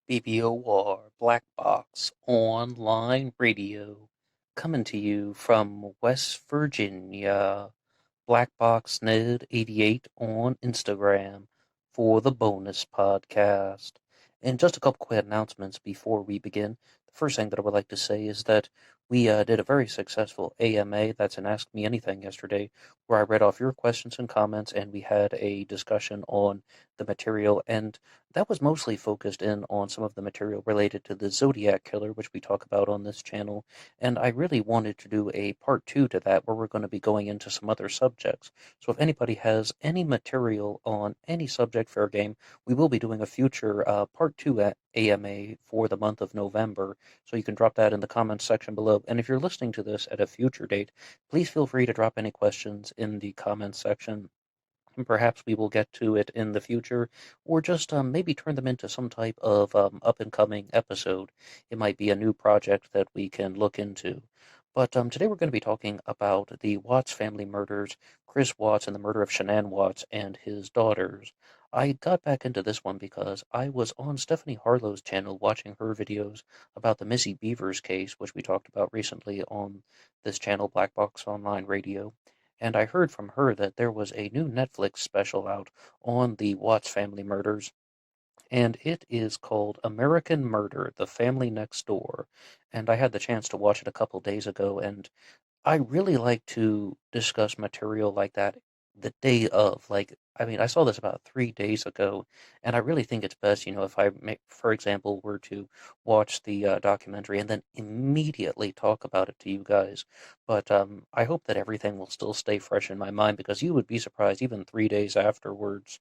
BBOR Black Box Online Radio, coming to you from West Virginia. Black Box Ned 88 on Instagram for the bonus podcast. And just a couple quick announcements before we begin. The first thing that I would like to say is that we did a very successful AMA, that's an Ask Me Anything yesterday, where I read off your questions and comments and we had a discussion on the material. And that was mostly focused in on some of the material related to the Zodiac Killer, which we talk about on this channel. And I really wanted to do a part two to that where we're going to be going into some other subjects. So if anybody has any material on any subject, fair game, we will be doing a future part two at AMA for the month of November. So you can drop that in the comments section below. And if you're listening to this at a future date, please feel free to drop any questions in the comments section. And perhaps we will get to it in the future, or just maybe turn them into some type of up and coming episode. It might be a new project that we can look into. But today we're going to be talking about the Watts family murders, Chris Watts and the murder of Shanann Watts and his daughters. I got back into this one because I was on Stephanie Harlow's channel watching her videos about the Missy Beavers case, which we talked about recently on this channel, Black Box Online Radio. And I heard from her that there was a new Netflix special out on the Watts family murders, and it is called American Murder: The Family Next Door. And I had the chance to watch it a couple days ago, and I really like to discuss material like that the day of. Like, I mean, I saw this about 3 days ago, and I really think it's best, if I, for example, were to watch the documentary and then immediately talk about it to you guys. But I hope that everything will still stay fresh in my mind because you would be surprised, even 3 days afterwards,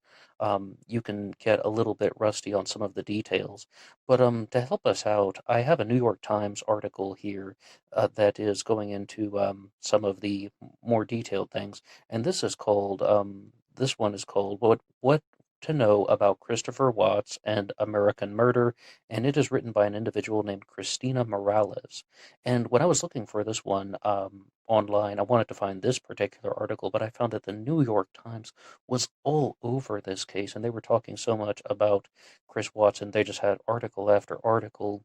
you can get a little bit rusty on some of the details. But to help us out, I have a New York Times article here that is going into some of the more detailed things. And this one is called What to Know About Christopher Watts and American Murder, and it is written by an individual named Christina Morales. And when I was looking for this one online, I wanted to find this particular article, but I found that the New York Times was all over this case, and they were talking so much about Chris Watts, and they just had article after article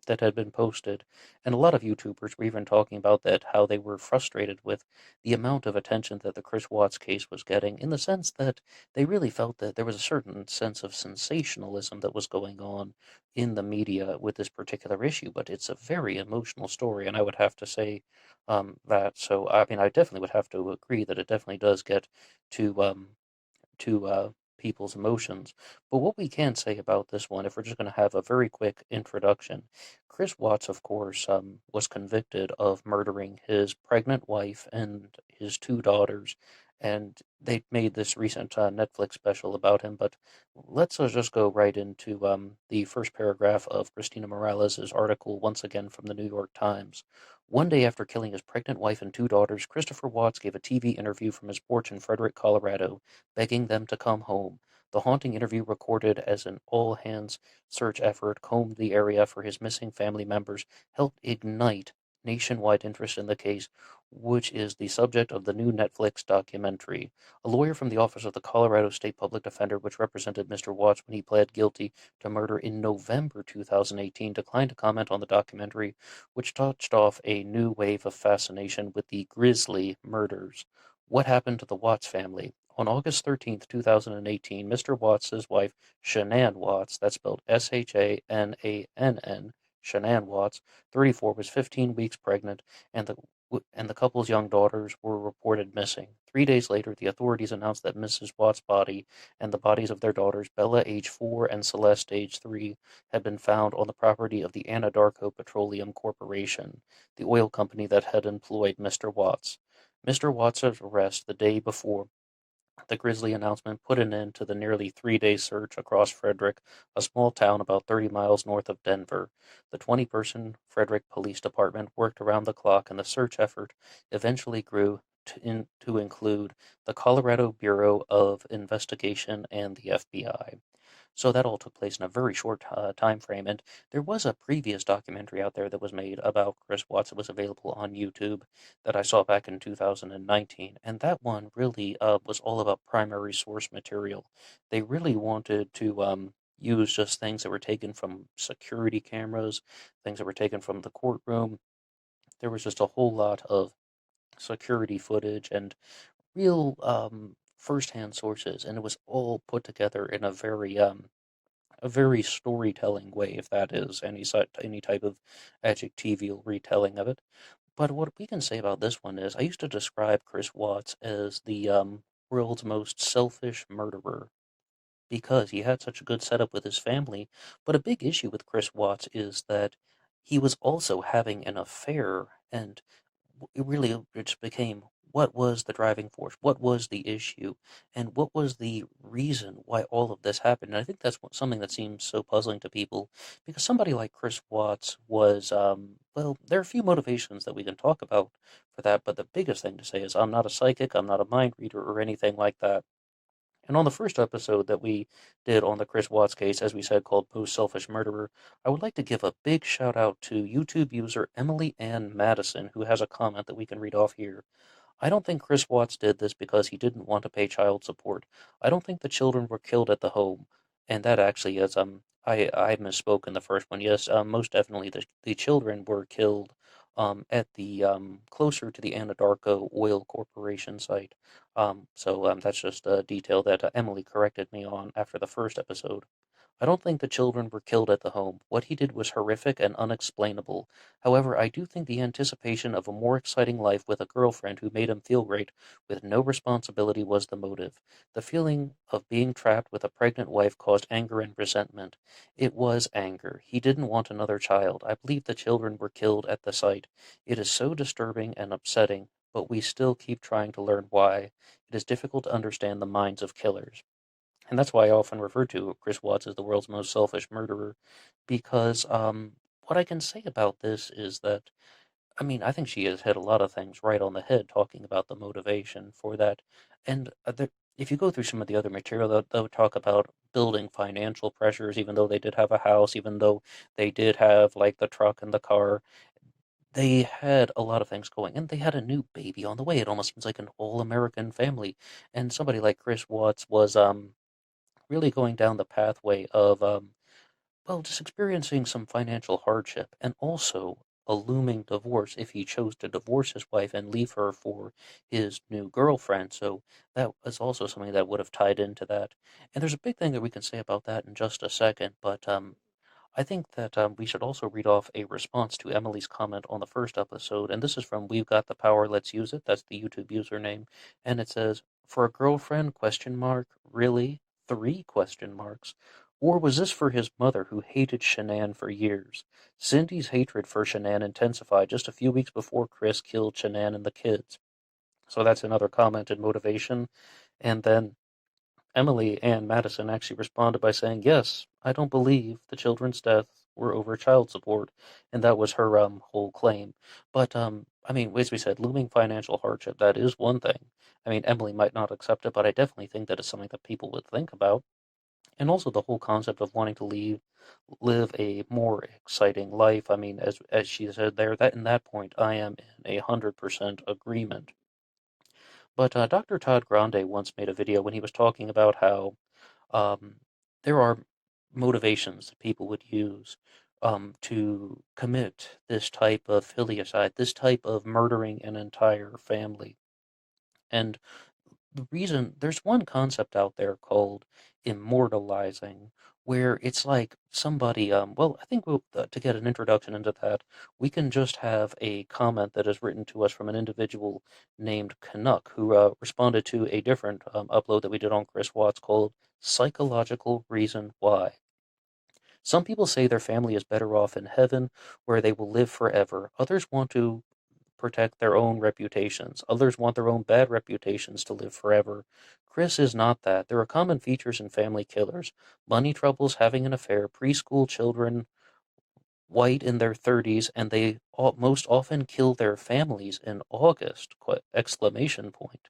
that had been posted, and a lot of YouTubers were even talking about that, how they were frustrated with the amount of attention that the Chris Watts case was getting, in the sense that they really felt that there was a certain sense of sensationalism that was going on in the media with this particular issue. But it's a very emotional story, and I would have to say that. So, I mean, I definitely would have to agree that it definitely does get to people's emotions. But what we can say about this one, if we're just going to have a very quick introduction, Chris Watts, of course, was convicted of murdering his pregnant wife and his two daughters, and they made this recent Netflix special about him. But let's just go right into the first paragraph of Christina Morales' article, once again from the New York Times. One day after killing his pregnant wife and two daughters, Christopher Watts gave a TV interview from his porch in Frederick, Colorado, begging them to come home. The haunting interview, recorded as an all-hands search effort combed the area for his missing family members, helped ignite nationwide interest in the case, which is the subject of the new Netflix documentary. A lawyer from the Office of the Colorado State Public Defender, which represented Mr. Watts when he pled guilty to murder in November 2018, declined to comment on the documentary, which touched off a new wave of fascination with the grisly murders. What happened to the Watts family? On August 13th, 2018, Mr. Watts's wife, Shanann Watts, that's spelled Shanann, Shanann Watts, 34, was 15 weeks pregnant, and the couple's young daughters were reported missing. 3 days later, the authorities announced that Mrs. Watts' body and the bodies of their daughters, Bella, age 4, and Celeste, age 3, had been found on the property of the Anadarko Petroleum Corporation, the oil company that had employed Mr. Watts. Mr. Watts' arrest the day before the grisly announcement put an end to the nearly 3 day search across Frederick, a small town about 30 miles north of Denver. The 20-person Frederick Police Department worked around the clock, and the search effort eventually grew to include the Colorado Bureau of Investigation and the FBI. So that all took place in a very short time frame. And there was a previous documentary out there that was made about Chris Watts. It was available on YouTube that I saw back in 2019. And that one really was all about primary source material. They really wanted to use just things that were taken from security cameras, things that were taken from the courtroom. There was just a whole lot of security footage and real firsthand sources, and it was all put together in a very storytelling way, if that is any type of adjectival retelling of it. But what we can say about this one is, I used to describe Chris Watts as the world's most selfish murderer because he had such a good setup with his family. But a big issue with Chris Watts is that he was also having an affair, and it really just became, what was the driving force? What was the issue? And what was the reason why all of this happened? And I think that's something that seems so puzzling to people because somebody like Chris Watts was, well, there are a few motivations that we can talk about for that, but the biggest thing to say is I'm not a psychic, I'm not a mind reader or anything like that. And on the first episode that we did on the Chris Watts case, as we said, called Post Selfish Murderer, I would like to give a big shout out to YouTube user Emily Ann Madison, who has a comment that we can read off here. I don't think Chris Watts did this because he didn't want to pay child support. I don't think the children were killed at the home. And that actually is, I misspoke in the first one. Yes, most definitely the children were killed at the closer to the Anadarko Oil Corporation site. That's just a detail that Emily corrected me on after the first episode. I don't think the children were killed at the home. What he did was horrific and unexplainable. However, I do think the anticipation of a more exciting life with a girlfriend who made him feel great with no responsibility was the motive. The feeling of being trapped with a pregnant wife caused anger and resentment. It was anger. He didn't want another child. I believe the children were killed at the site. It is so disturbing and upsetting, but we still keep trying to learn why. It is difficult to understand the minds of killers. And that's why I often refer to Chris Watts as the world's most selfish murderer, because what I can say about this is that, I mean, I think she has hit a lot of things right on the head talking about the motivation for that. And if you go through some of the other material, they'll talk about building financial pressures, even though they did have a house, even though they did have like the truck and the car. They had a lot of things going, and they had a new baby on the way. It almost seems like an all-American family. And somebody like Chris Watts was really going down the pathway of, well, just experiencing some financial hardship and also a looming divorce if he chose to divorce his wife and leave her for his new girlfriend. So that was also something that would have tied into that. And there's a big thing that we can say about that in just a second, but I think that we should also read off a response to Emily's comment on the first episode, and this is from We've Got the Power, Let's Use It. That's the YouTube username, and it says, "For a girlfriend? Question mark. Really? Three question marks. Or was this for his mother who hated Shanann for years? Cindy's hatred for Shanann intensified just a few weeks before Chris killed Shanann and the kids." So that's another comment and motivation. And then Emily Ann Madison actually responded by saying, "Yes, I don't believe the children's deaths were over child support," and that was her whole claim. But I mean, as we said, looming financial hardship, that is one thing. I mean, Emily might not accept it, but I definitely think that it's something that people would think about. And also the whole concept of wanting to live a more exciting life. I mean, as she said there, that in that point, I am in 100% agreement. But Dr. Todd Grande once made a video when he was talking about how um, there are motivations that people would use to commit this type of filicide, this type of murdering an entire family. And the reason there's one concept out there called immortalizing, where it's like somebody, well, I think to get an introduction into that, we can just have a comment that is written to us from an individual named Canuck, who responded to a different upload that we did on Chris Watts called Psychological Reason Why. Some people say their family is better off in heaven, where they will live forever. Others want to protect their own reputations. Others want their own bad reputations to live forever. Chris is not that. There are common features in family killers: money troubles, having an affair, preschool children, white in their 30s, and they most often kill their families in August! Exclamation point.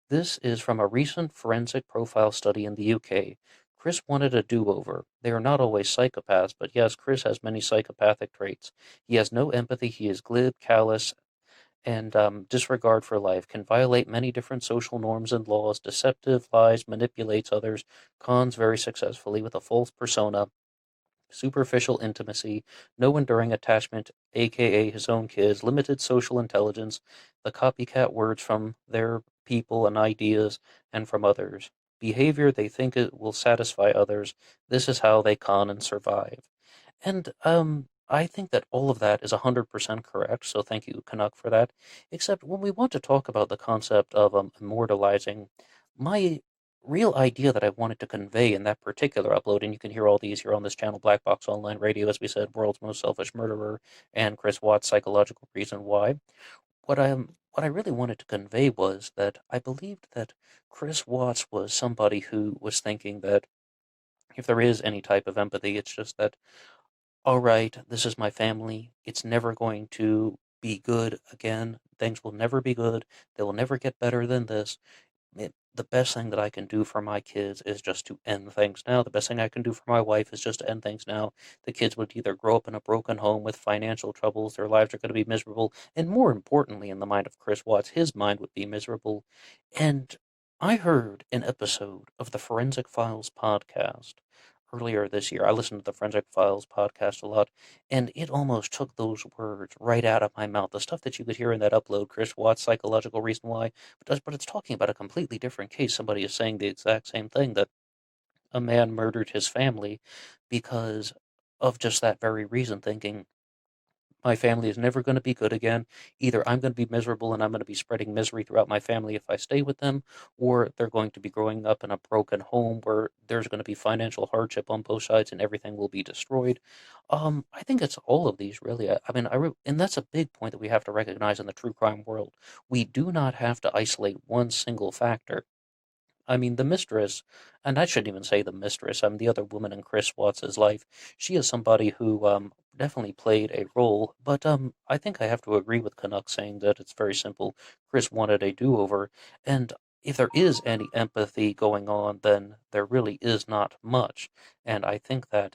This is from a recent forensic profile study in the UK. Chris wanted a do-over. They are not always psychopaths, but yes, Chris has many psychopathic traits. He has no empathy, he is glib, callous, and disregard for life, can violate many different social norms and laws, deceptive lies, manipulates others, cons very successfully with a false persona, superficial intimacy, no enduring attachment, aka his own kids, limited social intelligence, the copycat words from their people and ideas and from others. Behavior they think it will satisfy others. This is how they con and survive. And I think that all of that is 100% correct. So thank you, Canuck, for that. Except when we want to talk about the concept of immortalizing, my real idea that I wanted to convey in that particular upload, and you can hear all these here on this channel, Black Box Online Radio, as we said, World's Most Selfish Murderer, and Chris Watts' Psychological Reason Why. What I really wanted to convey was that I believed that Chris Watts was somebody who was thinking that if there is any type of empathy, it's just that all right, this is my family. It's never going to be good again. Things will never be good. They will never get better than this. The best thing that I can do for my kids is just to end things now. The best thing I can do for my wife is just to end things now. The kids would either grow up in a broken home with financial troubles, their lives are going to be miserable, and more importantly, in the mind of Chris Watts, his mind would be miserable. And I heard an episode of the Forensic Files podcast earlier this year. I listened to the Forensic Files podcast a lot, and it almost took those words right out of my mouth. The stuff that you could hear in that upload, Chris Watts' Psychological Reason Why, but it's talking about a completely different case. Somebody is saying the exact same thing, that a man murdered his family because of just that very reason, thinking my family is never going to be good again. Either I'm going to be miserable and I'm going to be spreading misery throughout my family if I stay with them, or they're going to be growing up in a broken home where there's going to be financial hardship on both sides and everything will be destroyed. I think it's all of these, really. And that's a big point that we have to recognize in the true crime world. We do not have to isolate one single factor. I mean, the mistress, and I shouldn't even say the mistress, the other woman in Chris Watts's life. She is somebody who definitely played a role, but I think I have to agree with Canuck saying that it's very simple. Chris wanted a do-over, and if there is any empathy going on, then there really is not much. And I think that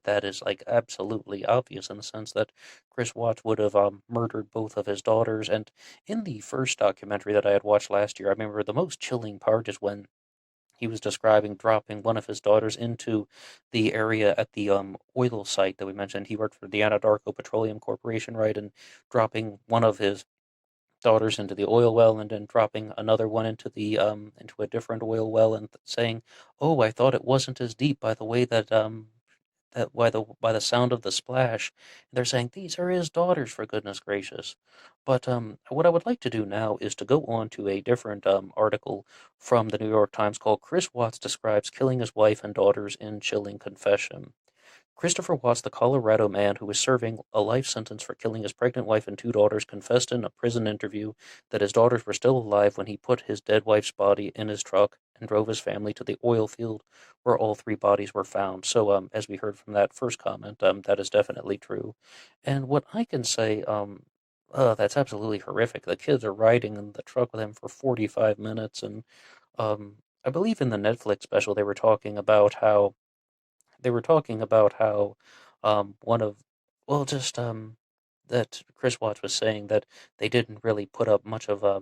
that is like absolutely obvious in the sense that Chris Watts would have murdered both of his daughters, and in the first documentary that I had watched last year, I remember the most chilling part is when he was describing dropping one of his daughters into the area at the oil site that we mentioned. He worked for the Anadarko Petroleum Corporation, right? And dropping one of his daughters into the oil well and then dropping another one into the into a different oil well and saying, "Oh, I thought it wasn't as deep by the way that by the sound of the splash." They're saying these are his daughters, for goodness gracious. But what I would like to do now is to go on to a different article from the New York Times called "Chris Watts Describes Killing His Wife and Daughters in Chilling Confession." Christopher Watts, the Colorado man who was serving a life sentence for killing his pregnant wife and two daughters, confessed in a prison interview that his daughters were still alive when he put his dead wife's body in his truck and drove his family to the oil field where all three bodies were found. So, as we heard from that first comment, that is definitely true. And what I can say, that's absolutely horrific. The kids are riding in the truck with him for 45 minutes, and I believe in the Netflix special they were talking about how one of well just that Chris Watts was saying that they didn't really put up much of a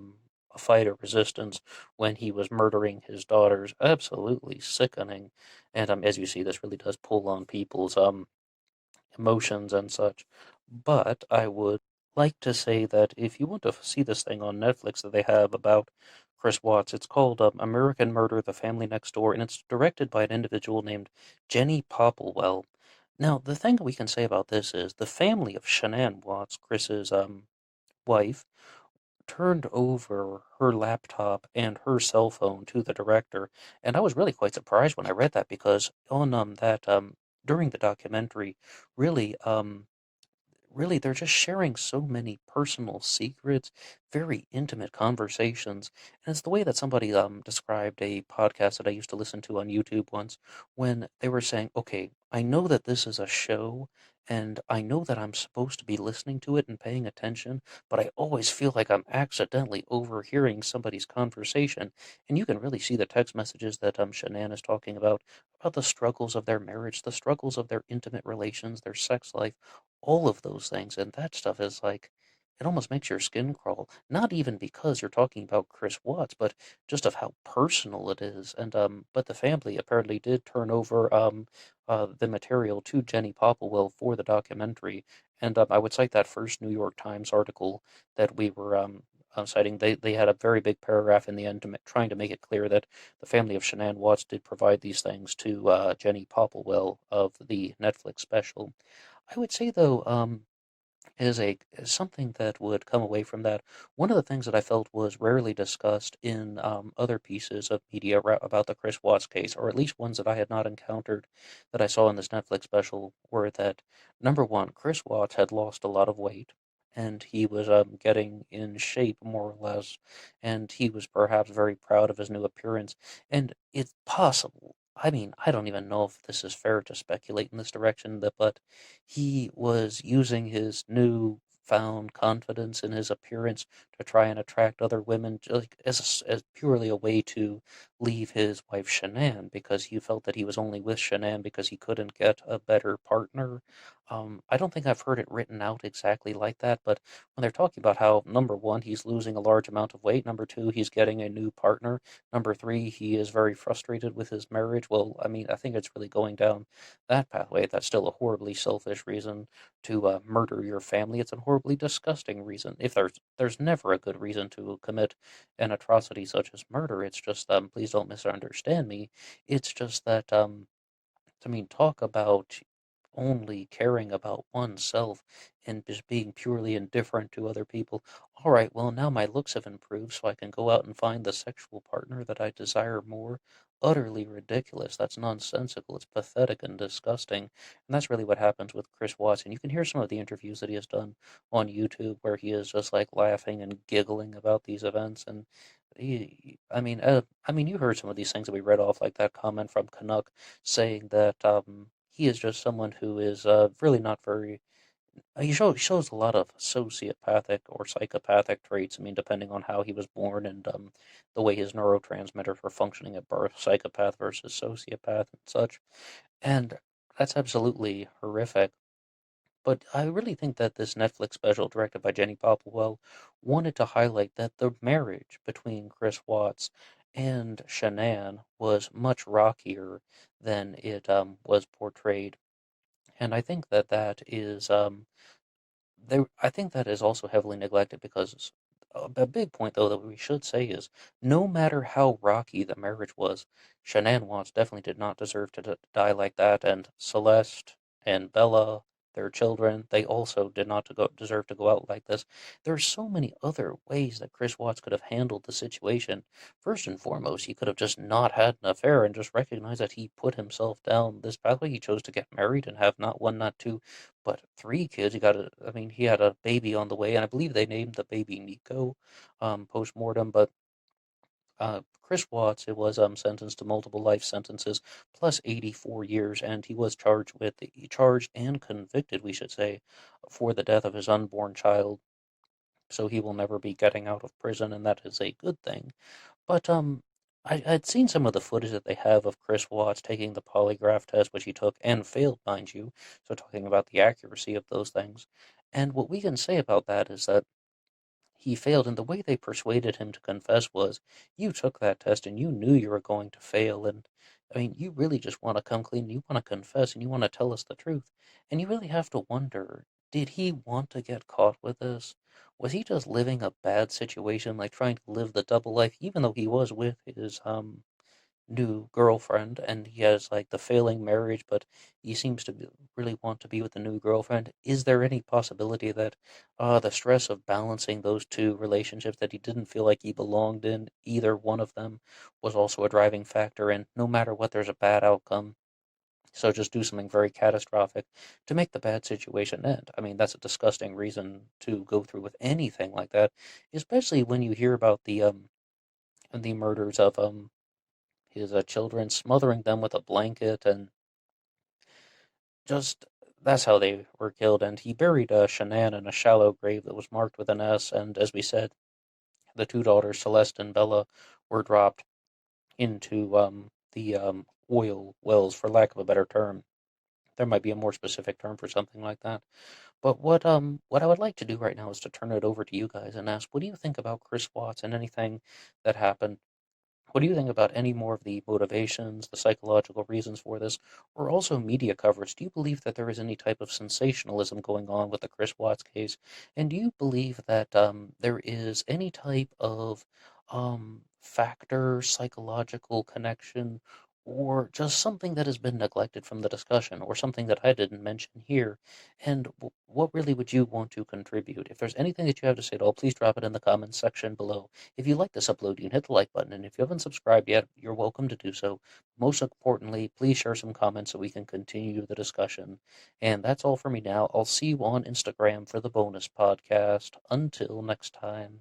fight or resistance when he was murdering his daughters. Absolutely sickening. And as you see, this really does pull on people's emotions and such. But I would like to say that if you want to see this thing on Netflix that they have about Chris Watts, it's called American Murder: The Family Next Door, and it's directed by an individual named Jenny Popplewell. Now, the thing we can say about this is the family of Shanann Watts, Chris's wife, turned over her laptop and her cell phone to the director, and I was really quite surprised when I read that because on that during the documentary, really really they're just sharing so many personal secrets, very intimate conversations. And it's the way that somebody described a podcast that I used to listen to on YouTube once when they were saying, okay, I know that this is a show and I know that I'm supposed to be listening to it and paying attention, but I always feel like I'm accidentally overhearing somebody's conversation. And you can really see the text messages that Shanann is talking about the struggles of their marriage, the struggles of their intimate relations, their sex life, all of those things, and that stuff is like it almost makes your skin crawl. Not even because you're talking about Chris Watts, but just of how personal it is. And but the family apparently did turn over the material to Jenny Popplewell for the documentary. And I would cite that first New York Times article that we were citing. They had a very big paragraph in the end trying to make it clear that the family of Shanann Watts did provide these things to Jenny Popplewell of the Netflix special. I would say though, is something that would come away from that. One of the things that I felt was rarely discussed in other pieces of media about the Chris Watts case, or at least ones that I had not encountered that I saw in this Netflix special, were that number one, Chris Watts had lost a lot of weight. And he was getting in shape more or less, and he was perhaps very proud of his new appearance. And it's possible. I mean, I don't even know if this is fair to speculate in this direction, but he was using his new found confidence in his appearance to try and attract other women, like as purely a way to leave his wife Shanann, because he felt that he was only with Shanann because he couldn't get a better partner. I don't think I've heard it written out exactly like that, but when they're talking about how number one, he's losing a large amount of weight, number two, he's getting a new partner, number three, he is very frustrated with his marriage. Well, I mean, I think it's really going down that pathway. That's still a horribly selfish reason to murder your family. It's a horribly disgusting reason. If there's never a good reason to commit an atrocity such as murder. It's just please don't misunderstand me. It's just that I mean, talk about only caring about oneself and just being purely indifferent to other people. All right, well, now my looks have improved, so I can go out and find the sexual partner that I desire more. Utterly ridiculous. That's nonsensical. It's pathetic and disgusting. And that's really what happens with Chris Watson. You can hear some of the interviews that he has done on YouTube where he is just like laughing and giggling about these events. And I mean, you heard some of these things that we read off, like that comment from Canuck saying that he is just someone who is really not very. Shows a lot of sociopathic or psychopathic traits. I mean, depending on how he was born and the way his neurotransmitters were functioning at birth, psychopath versus sociopath and such. And that's absolutely horrific. But I really think that this Netflix special, directed by Jenny Popplewell, wanted to highlight that the marriage between Chris Watts and Shanann was much rockier than it was portrayed. And I think that that is I think that is also heavily neglected because a big point, though, that we should say is no matter how rocky the marriage was, Shanann Watts definitely did not deserve to die like that, and Celeste and Bella, their children, they also did not deserve to go out like this. There are so many other ways that Chris Watts could have handled the situation. First and foremost, he could have just not had an affair and just recognized that he put himself down this pathway. He chose to get married and have not one, not two, but three kids. I mean, he had a baby on the way, and I believe they named the baby Nico, post mortem. But Chris Watts, it was sentenced to multiple life sentences plus 84 years, and he was charged and convicted, we should say, for the death of his unborn child. So he will never be getting out of prison, and that is a good thing. But I'd seen some of the footage that they have of Chris Watts taking the polygraph test, which he took and failed, mind you. So talking about the accuracy of those things. And what we can say about that is that he failed, and the way they persuaded him to confess was, you took that test and you knew you were going to fail, and I mean, you really just want to come clean, you want to confess, and you want to tell us the truth. And you really have to wonder, did he want to get caught with this? Was he just living a bad situation, like trying to live the double life, even though he was with his new girlfriend and he has like the failing marriage, but he seems to really want to be with the new girlfriend? Is there any possibility that the stress of balancing those two relationships, that he didn't feel like he belonged in either one of them, was also a driving factor? And no matter what, there's a bad outcome. So just do something very catastrophic to make the bad situation end. I mean, that's a disgusting reason to go through with anything like that, especially when you hear about the murders of his children, smothering them with a blanket, and just that's how they were killed. And he buried Shanann in a shallow grave that was marked with an S. And as we said, the two daughters, Celeste and Bella, were dropped into the oil wells, for lack of a better term. There might be a more specific term for something like that. But what I would like to do right now is to turn it over to you guys and ask, what do you think about Chris Watts and anything that happened? What do you think about any more of the motivations, the psychological reasons for this, or also media coverage? Do you believe that there is any type of sensationalism going on with the Chris Watts case? And do you believe that there is any type of factor, psychological connection, or just something that has been neglected from the discussion, or something that I didn't mention here? And what really would you want to contribute? If there's anything that you have to say at all, please drop it in the comments section below. If you like this upload, you can hit the like button, and if you haven't subscribed yet, you're welcome to do so. Most importantly, please share some comments so we can continue the discussion. And that's all for me now. I'll see you on Instagram for the bonus podcast. Until next time.